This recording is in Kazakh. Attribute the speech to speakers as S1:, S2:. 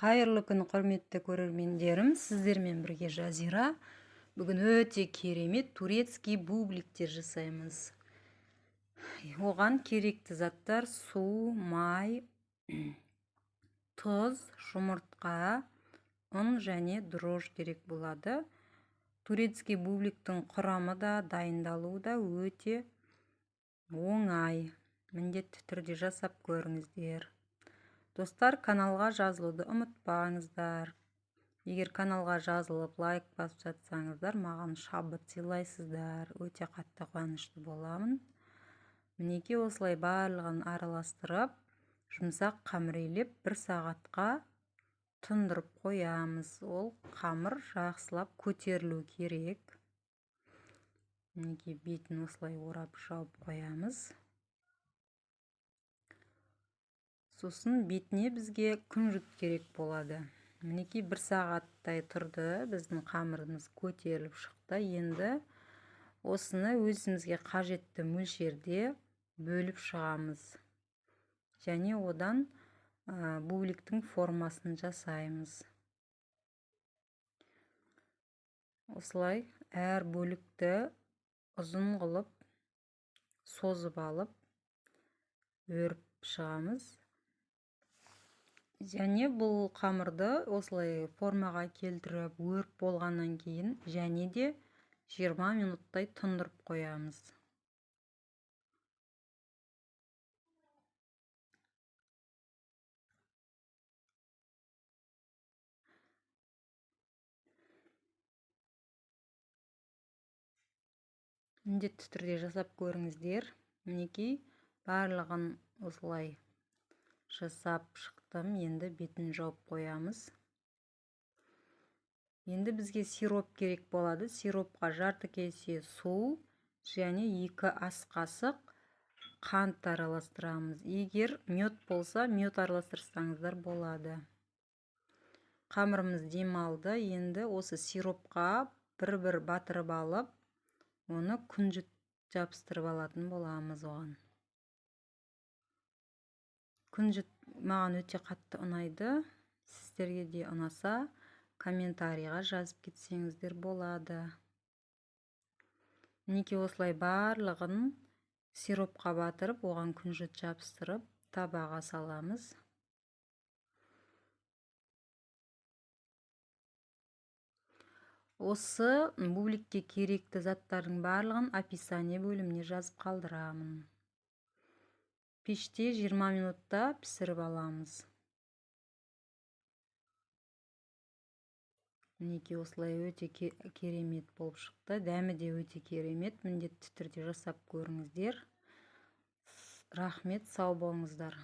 S1: Қайырлы күн, құрметті көрермендерім, сіздермен бірге Жазира. Бүгін өте керемет турецкий бубликтер жасаймыз. Оған керекті заттар су, май, тұз, жұмыртқа, ұн және дрож керек болады. Турецкий бубликтің құрамы да, дайындалуы да өте оңай. Міндетті түрде жасап көріңіздер. Достар, каналға жазылуды ұмытпаңыздар. Егер каналға жазылып лайк басып жатсаңыздар, маған шабыт сыйлайсыздар. Өте қатты қуанышты боламын. Мінекей осылай барлығын араластырып, жұмсақ қамырлеп 1 сағатқа тұндырып қоямыз. Ол қамыр жақсылап көтерілу керек. Мінекей бетін осылай орап жауып қоямыз. Сосын бетіне бізге күнжіт керек болады. Мінекей 1 сағаттай тұрды, біздің қамырымыз көтеріліп шықты. Енді осыны өзімізге қажетті мөлшерде бөліп шығамыз. Және одан бубликтің формасын жасаймыз. Осылай әр бөлікті ұзын қылып, созып алып, өріп шығамыз. Және бұл қамырды осылай формаға келтіріп, өріп болғаннан кейін және де 20 минуттай тұндырып қоямыз. Міндетті түрде жасап көріңіздер. Мінекей барлығын осылай жасап шықтым. Енді бетін жауып қоямыз. Енді бізге сироп керек болады. Сиропқа жарты кесе су және 2 ас қасық қант араластырамыз. Егер мед болса, мед араластырсаңыздар болады. Қамырымыз демалды. Енді осы сиропқа бір батырып алып, оны күнжіт жабыстырып алатын боламыз оған. Күнжіт маған өте қатты ұнайды. Сіздерге де ұнаса, комментарийға жазып кетсеңіздер болады. Мінекей осылай барлығын сиропқа батырып, оған күнжіт жабыстырып, табаға саламыз. Осы бубликке керекті заттардың барлығын описание бөліміне жазып қалдырамын. Пеште 20 минутта пісіріп аламыз. Мінекей осылай өте керемет болып шықты. Дәмі де өте керемет. Міндетті түрде жасап көріңіздер. Рахмет, сау болыңыздар.